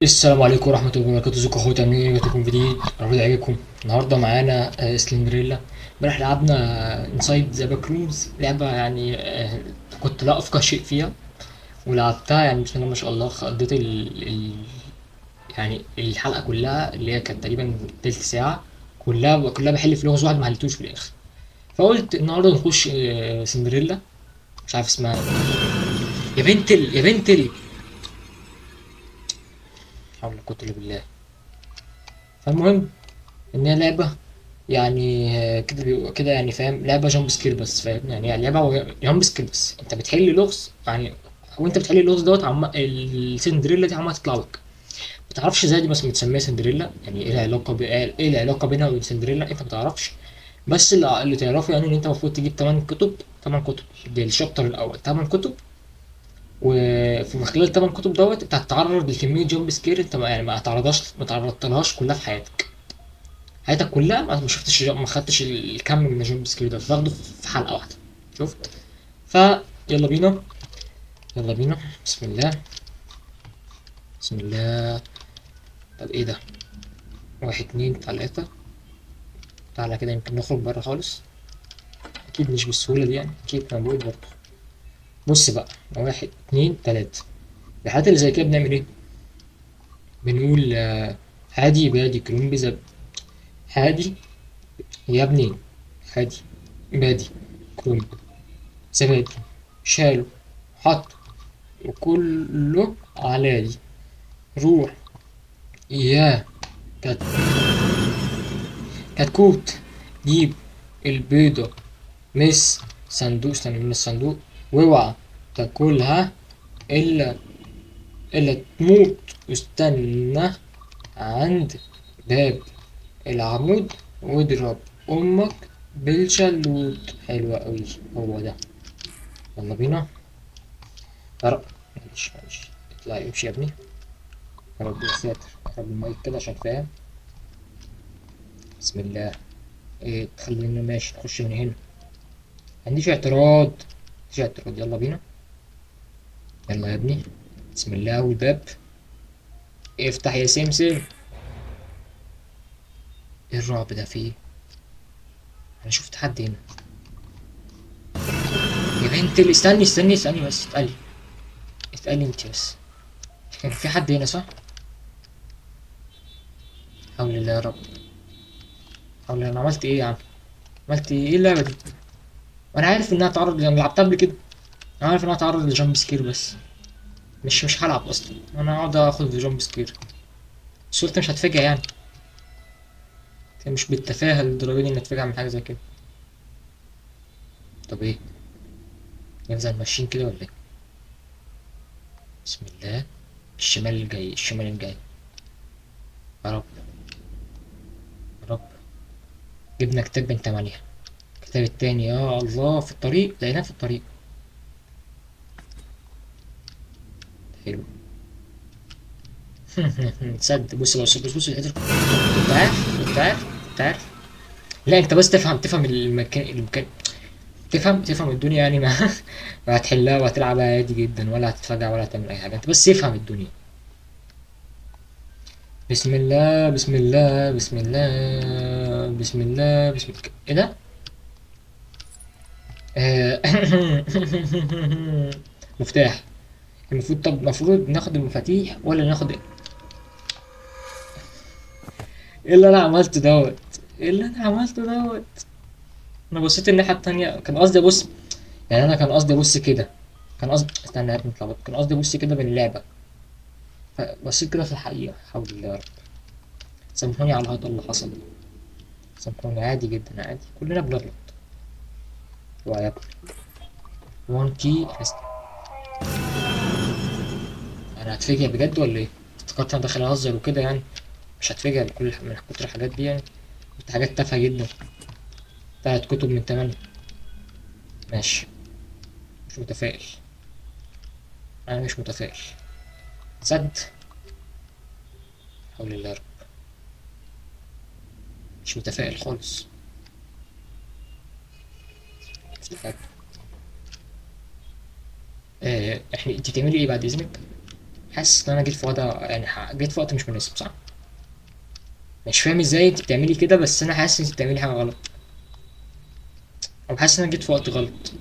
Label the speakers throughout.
Speaker 1: السلام عليكم ورحمة الله وبركاته. ازيكم يا اخواتي؟ عاملين ايه؟ جاتكم جديد، ربنا يعجبكم. النهارده معانا سلندريلا. امبارح لعبنا انسايد ذا باك رومز، لعبة يعني كنت لا افقه شيء فيها، ولعبتها يعني بسم الله ما شاء الله. قضيت يعني الحلقة كلها اللي هي كانت تقريبا تلت ساعة، كلها بحل في لغز واحد ما حلتوش في الآخر. فقلت النهارده نخش سندريلا، مش عارف اسمها إيه. يا بنتل، حول ولا قوة إلا بالله. فالمهم ان هي لعبة يعني كده بيبقى كده يعني فاهم، لعبة جامب سكير بس، فاهم يعني؟ هي لعبة جامب سكير بس، انت بتحل لغز يعني. وانت بتحل اللغز دوت السندريلا دي عمالة تطلع لك. ما تعرفش ازاي دي بس متسمية سندريلا، يعني ايه العلاقة ايه العلاقة بينها وبين سندريلا؟ انت ما تعرفش. بس اللي تعرفه يعني ان انت المفروض تجيب 8 كتب. 8 كتب دي الشابتر الاول، 8 كتب. وفي خلال ال 8 كتب دوت انت هتتعرض لكمية جامب سكير انت يعني ما تعرضتلهاش كلها في حياتك. حياتك كلها ما شفتش، ما خدتش الكم من الجامب سكير ده، تاخده في حلقة واحدة. شفت؟ يلا بينا. يلا بينا. بسم الله. بسم الله. طب ايه ده؟ واحد اتنين تلاتة. تعالى كده يمكن نخرج بره خالص. اكيد مش بالسهولة دي يعني، اكيد انا بقول برضه. بص بقى، واحد اتنين تلاتة. الحاجات اللي زي كده بنعمل ايه؟ بنقول هادي بادي كرنب زب. هادي يا ابني. هادي بادي كرنب زبادي. شالوا. حط. وكله على دي. روح يا كت... كتكوت. جيب البيضة مس صندوق، استنى، من الصندوق. واوعى تاكلها الا تموت. واستنى عند باب العمود واضرب امك بالشلوت. حلوة قوي. هو ده. يلا بينا. فرق. معلش اطلع امشي يا ابني. يا رب يا ساتر، قرب المايك كده عشان فاهم. بسم الله. ايه تخلينا ماشي نخش من هنا؟ عنديش اعتراض. مفيش اعتراض، يلا بينا. يلا يا ابني. بسم الله والباب. افتح يا سمسم. ايه الرعب ده؟ فيه ايه؟ انا شفت حد هنا. يا بنت استني بس، اتقلي انت بس. كان في حد هنا صح؟ حول الله يا رب. حول الله. انا عملت ايه يا عم؟ عملت ايه؟ ايه اللعبه دي؟ وانا عارف انها تعرض، يعني لعبتها قبل كده. انا عارف انها تعرض لجامب سكير بس مش هلعب اصلا. انا هقعد اخد في جامب سكير. بس قلت مش هتفاجئ يعني. مش بالتفاهه للدرجه دي انك تتفاجئ من حاجه زي كده. طب ايه؟ نفضل ماشيين كده ولا ايه؟ بسم الله. الشمال الجاي، الشمال الجاي. يا رب. يا رب. جبنا كتاب من تمانية. الكتاب التاني يا الله في الطريق، لقيناه في الطريق. حلو. تصدق؟ بص الحتة. كنت عارف. لا انت بس تفهم المكان. تفهم الدنيا يعني ما هتحلها وهتلعبها عادي جدا، ولا هتتفاجأ ولا هتعمل اي حاجة، انت بس افهم الدنيا. بسم الله بسم الله بسم الله. بسم الله بسم الله. ايه ده؟ آه، مفتاح. المفروض، طب المفروض ناخد المفاتيح ولا ناخد ايه اللي انا عملته دوت؟ ايه اللي انا عملته دوت؟ انا بصيت الناحية التانية، كان قصدي ابص. يعني انا كان قصدي ابص كده. كان قصدي استنى يا ابني اتلخبطت. كان قصدي ابص كده باللعبة. فبصيت كده في الحقيقة. حول الله يا رب. سامحوني على هذا اللي حصل. سامحوني، عادي جدا، عادي، كلنا بنغلط. اوعى يا ابني. وان كي انا هتفاجئ بجد ولا ايه؟ افتكرت انا داخل اهزر وكده يعني. مش هتفاجئ من كتر الحاجات دي يعني. كنت حاجات تافهة جدا. تلات كتب من تمانية. ماشي. مش متفائل. انا مش متفائل. صد. حول الله يا رب. مش متفائل خالص. افتكرت. احنا انت بتعملي ايه بعد اذنك؟ حاسس ان انا جيت في وقت، يعني جيت في وقت مش مناسب، صح؟ مش فاهم ازاي انت بتعملي كده، بس انا حاسس ان انت بتعملي حاجه غلط، او حاسس ان انا جيت في وقت غلط.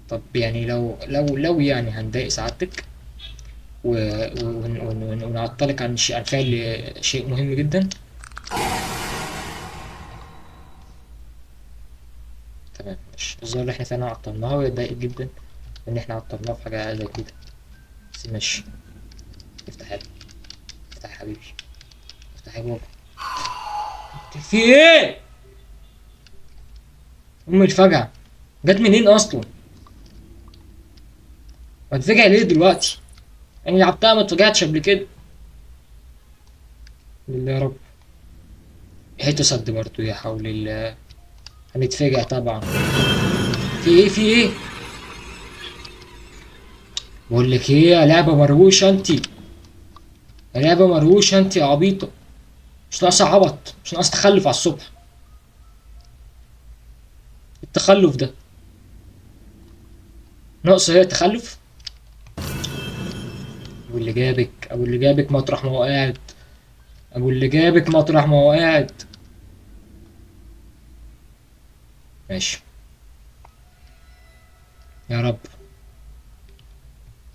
Speaker 1: طب يعني لو يعني هنضايق سعادتك ونعطلك عن عن فعل شيء مهم جدا. تمام ماشي، الظاهر ان احنا فعلا عطلناها وهي اتضايقت جدا ان احنا عطلناها في حاجه زي كده. بس ماشي. افتح يا ابني، افتح يا حبيبي، افتح يا بابا. في ايه؟ ام الفجعه جت منين اصلا؟ هتفجع ليه دلوقتي؟ يعني لعبتها ما اتفجعتش قبل كده. بالله يا رب. هي تصد برضه، يا حول الله. هنتفجع طبعا. في ايه في ايه؟ بقول لك ايه يا لعبه مروشه انتي، يا لعبه مروشه انتي يا عبيطه. مش ناقصه عبط، مش ناقص تخلف على الصبح. التخلف ده ناقص هي تخلف. ابو اللي جابك، ابو اللي جابك مطرح ما هو قاعد، ابو اللي جابك مطرح ما هو قاعد. ماشي. يا رب،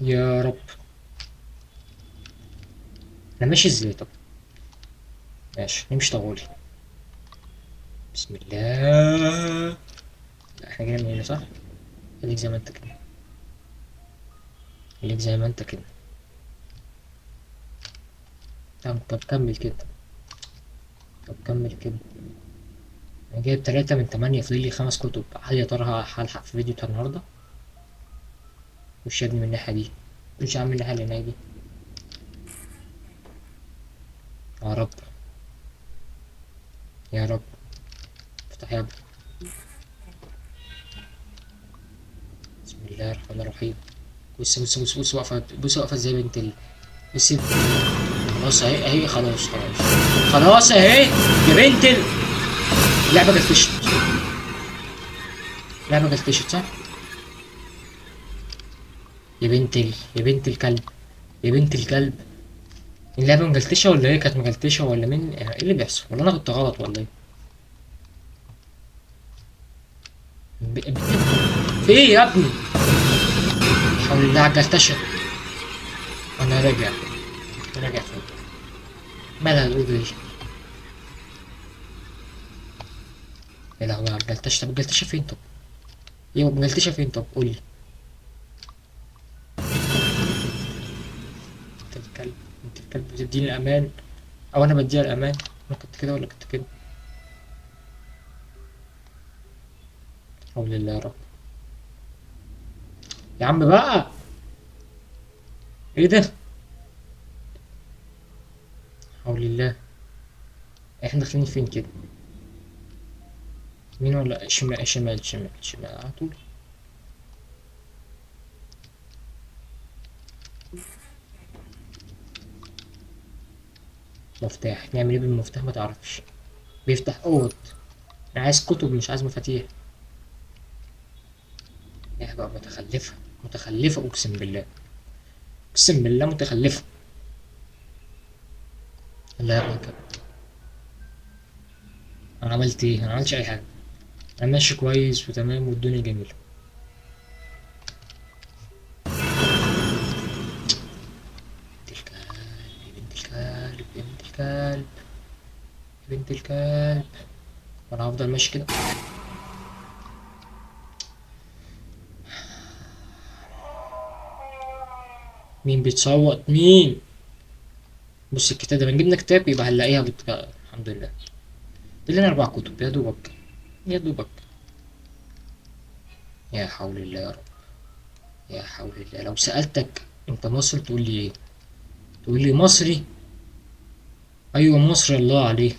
Speaker 1: يا رب. انا ماشي ازاي طب؟ ماشي نمشي طوالي. بسم الله. لا احنا جايين من هنا صح؟ خليك زي ما انت كده، خليك زي ما انت كده. طب كمل كده، طب كمل كده. انا جايب 3 من 8، فاضل لي 5 كتب. هل يا ترى هلحق في فيديو بتاع النهارده؟ وش يا ابني من الناحيه دي، وش يا عم من الناحيه اللي هناك دي. يا رب، يا رب. افتح يا ابني. بسم الله الرحمن الرحيم. بص بص بص بص واقفه، بص واقفه ازاي بنت بص. خلاص اهي اهي، خلاص خلاص. خلاص اهي. يا بنت اللعبه جلتشت، اللعبه جلتشت صح؟ يا بنت الكلب، يا بنت الكلب. اللعبه مجلتشه ولا هي كانت مجلتشه ولا مين؟ ايه اللي بيحصل؟ ولا انا كنت غلط ولا ايه؟ ب... ب... في ايه يا ابني؟ حول الله على الجلتشه. انا راجع، راجع فين؟ مالها الاوضه دي؟ يا لهوي على الجلتشه. طب الجلتشه فين طب؟ ايه الجلتشه فين طب؟ قولي. انت الكلب، انت الكلب بتديني الامان، او انا بديها الامان؟ انا كنت كده ولا كنت كده؟ حول الله يا رب. يا عم بقى. ايه ده؟ حول الله. احنا داخلين فين كده؟ يمين ولا شمال؟ شمال شمال شمال على طول. مفتاح، نعمل ايه بالمفتاح؟ ما تعرفش. بيفتح اوض. انا عايز كتب مش عايز مفاتيح. يا بقى متخلفة، متخلفة اقسم بالله، اقسم بالله متخلفة. لا يا ابني انا عملت ايه؟ انا ما عملتش اي حاجة. انا ماشي كويس وتمام والدنيا جميلة. بنت الكلب، يا بنت الكلب، يا بنت الكلب، يا بنت الكلب. وانا هفضل ماشي كده؟ مين بيتصوت؟ مين؟ بص الكتاب ده، ما جبنا كتاب يبقى هنلاقيها الحمد لله. دي لنا 4 كتب يا دوبك، يا دوبك. يا حول الله يا رب، يا حول الله. لو سألتك انت مصري تقول لي ايه؟ تقول لي مصري. ايوه مصري الله عليه،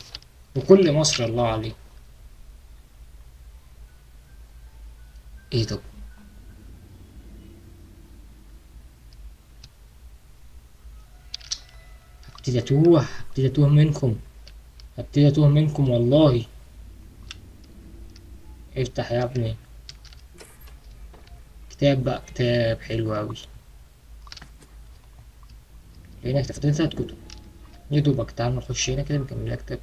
Speaker 1: وكل مصري الله عليه. ايه طب؟ هبتدي اتوه، هبتدي اتوه منكم، هبتدي اتوه منكم والله. افتح يا ابني. كتاب بقى، كتاب حلو اوي. هنا فاضل 3 كتب. يا دوبك تعال نخش هنا كده نكمل لك كتاب.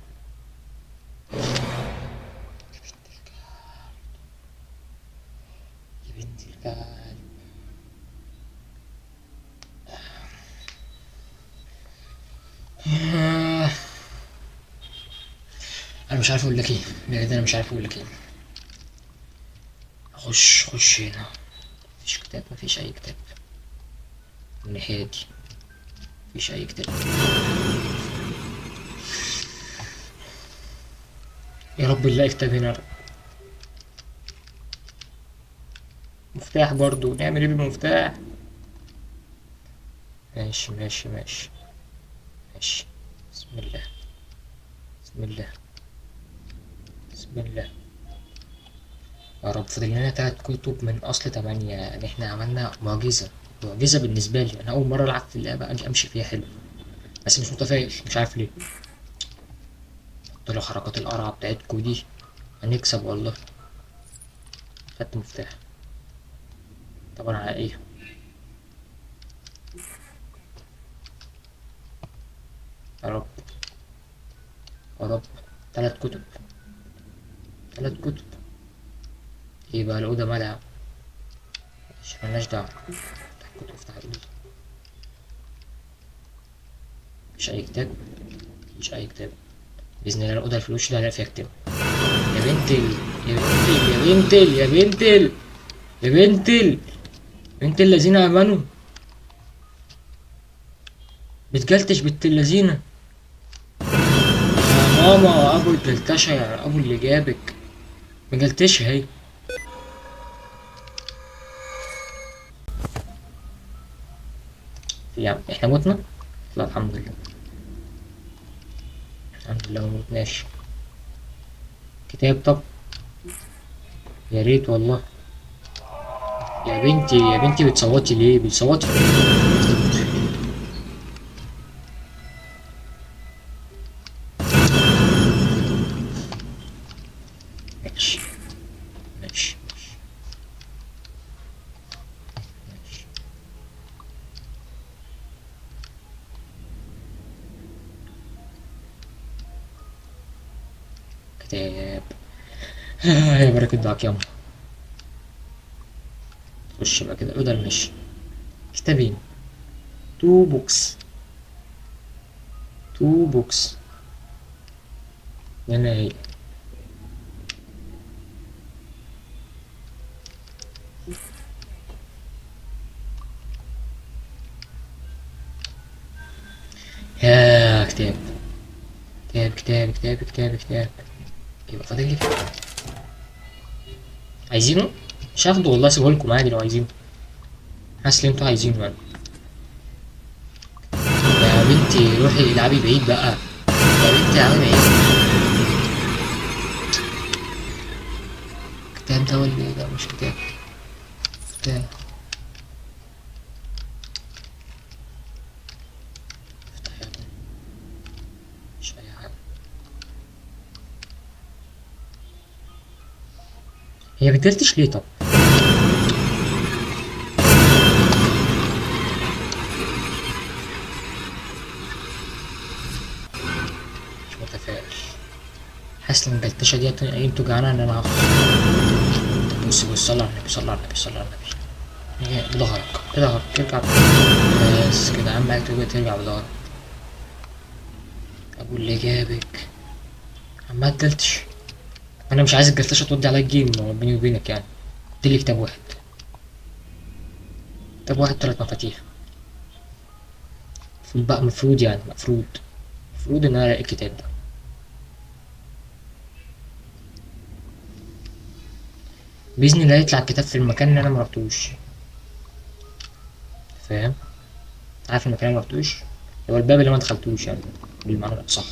Speaker 1: يا بنت الكلب. آه، انا مش عارف اقول لك ايه، بجد انا مش عارف اقول لك ايه. خش هنا. مفيش كتاب، مفيش اي كتاب من الناحية دي. مفيش اي كتاب. يا رب نلاقي كتاب هنا يا رب. مفتاح برضو، نعمل ايه بالمفتاح؟ ماشي ماشي ماشي ماشي. بسم الله. بسم الله. بسم الله. يا رب فاضل لنا 3 كتب من اصل 8، يعني احنا عملنا معجزة. معجزة بالنسبة لي، انا اول مرة العب في اللعبة اجي امشي فيها حلو. بس مش متفائل، مش عارف ليه. قلت له حركات القرعة بتاعتكو دي هنكسب والله. خدت مفتاح. طبعا على ايه؟ يا رب. يا رب. 3 كتب. 3 كتب. ايه بقى الأوضة مالها؟ مش ملناش دعوة. افتح الكتب، افتح الأوضة. مفيش أي كتاب. مفيش أي كتاب. بإذن الله الأوضة الفلوس ده هلاقي فيها كتاب. يا بنت يا بنت يا بنت يا بنت بنت الذين آمنوا. بتجلتش بنت الذين. يا ماما أبو الجلتشة، يا أبو اللي جابك. مجلتش هي. يعني احنا متنا؟ لا الحمد لله. الحمد لله ما متناش. كتاب طب. يا ريت والله. يا بنتي يا بنتي بتصوتي ليه؟ بتصوتي. ماشي ماشي ماشي. كتاب. يا بركة دعك ياما. خش بقى كده بدل ماشي. كتابين. 2 بوكس. 2 بوكس. هنا هي. يا كتاب. كتاب كتاب كتاب كتاب كتاب. يبقى فاضل لي كتاب. عايزينه؟ مش هاخده والله، سيبه لكم عادي لو عايزينه. حاسس ان انتوا عايزينه يعني. يا بنتي روحي العبي بعيد بقى. يا بنتي العبي بعيد. كتاب ده ولا ايه ده؟ مش كتاب. كتاب. افتح يا ابني. مش اي حاجة. هي بتدردش ليه طب؟ مش متفائل. حاسس ان البلتشة ديت انتوا جعانة ان انا هخسر. بص بص، صلى على النبي صلى على النبي صلى على النبي. إيه، بظهرك بظهرك ارجع. بس كده عم قاعد تقول ترجع بظهرك. ابو اللي جابك. عمال تلتش. انا مش عايز الجلتشة تودي عليا الجيم بيني وبينك يعني. اديلي كتاب واحد. كتاب واحد 3 مفاتيح. المفروض بقى، المفروض يعني المفروض ان انا الاقي الكتاب ده. باذن الله يطلع الكتاب في المكان اللي انا مرحتوش. فاهم؟ عارف المكان اللي مرحتوش. هو الباب اللي ما دخلتوش يعني، بالمعنى الاصح.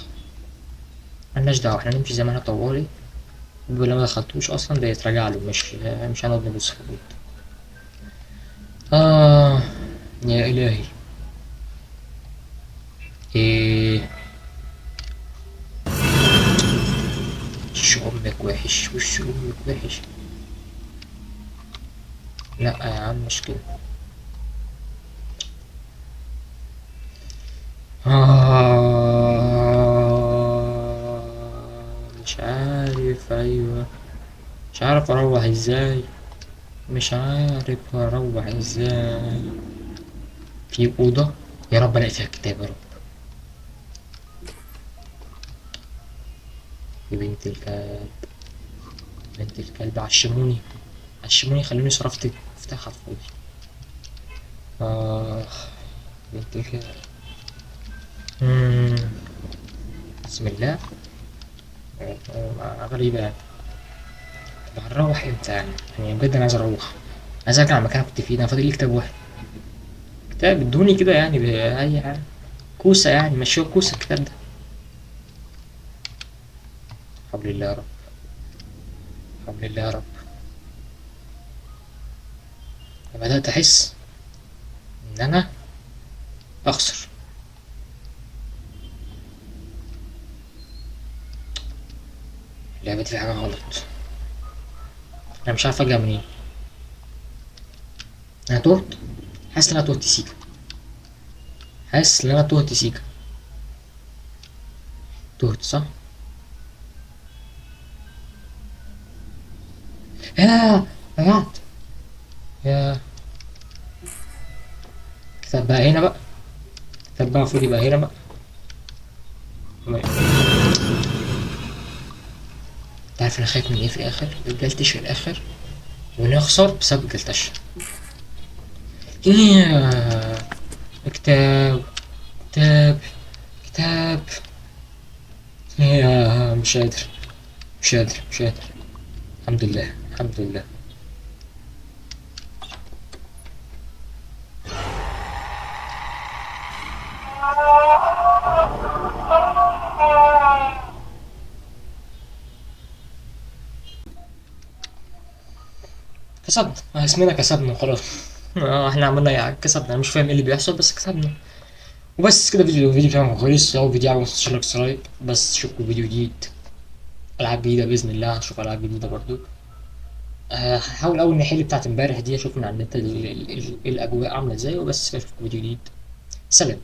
Speaker 1: ملناش دعوه، احنا نمشي زي ما احنا طوالي. الباب اللي ما دخلتوش اصلا ده يتراجع له، مش هنقعد نبص في البيت. آه. يا إلهي. إيه. وش أمك وحش، وش أمك وحش. لا يا عم مش كده. مش عارف اروح ازاي، مش عارف اروح ازاي. في اوضه، يا رب الاقي فيها كتاب يا رب. يا بنت الكلب، بنت الكلب، عشموني، عشموني خلوني صرفت مفتاح على الفاضي. اخ، بنت الكلب. مم. بسم الله. غريبة يعني. طب هنروح امتى يعني بجد انا عايز اروح، عايز ارجع المكان اللي كنت فيه ده. أنا فاضل لي كتاب واحد، كتاب ادوني كده يعني بأي حاجة، كوسة يعني، مشيوا كوسة الكتاب ده. حول الله يا رب، حول الله يا رب. أنا بدأت أحس إن أنا أخسر. اللعبة دي في حاجة غلط، أنا مش عارف أرجع منين. أنا تهت، حاسس إن أنا تهت سيكا، حاسس إن أنا تهت سيكا. تهت صح؟ ياه، رجعت. ياه. كتاب بقى هنا بقى، كتاب بقى المفروض يبقى هنا بقى. أنت عارف أنا خايف من إيه في الآخر؟ الجلتش في الآخر، ونخسر بسبب الجلتش. ياه. كتاب، كتاب، كتاب. ياه، مش قادر، مش قادر، مش قادر. الحمد لله، الحمد لله. كسبنا، اسمنا كسبنا وخلاص. احنا عملنا يعني كسبنا، انا مش فاهم ايه اللي بيحصل بس كسبنا. وبس كده، الفيديو بتاعنا خلص. لو الفيديو عجبك متنساش لايك سبسكرايب. بس اشوفكم فيديو جديد، العاب جديده باذن الله. هنشوف العاب جديده برضو. هحاول اول نحل بتاعت امبارح دي، اشوف من على النت الاجواء عامله ازاي. وبس كده، اشوفكم فيديو جديد. سلام.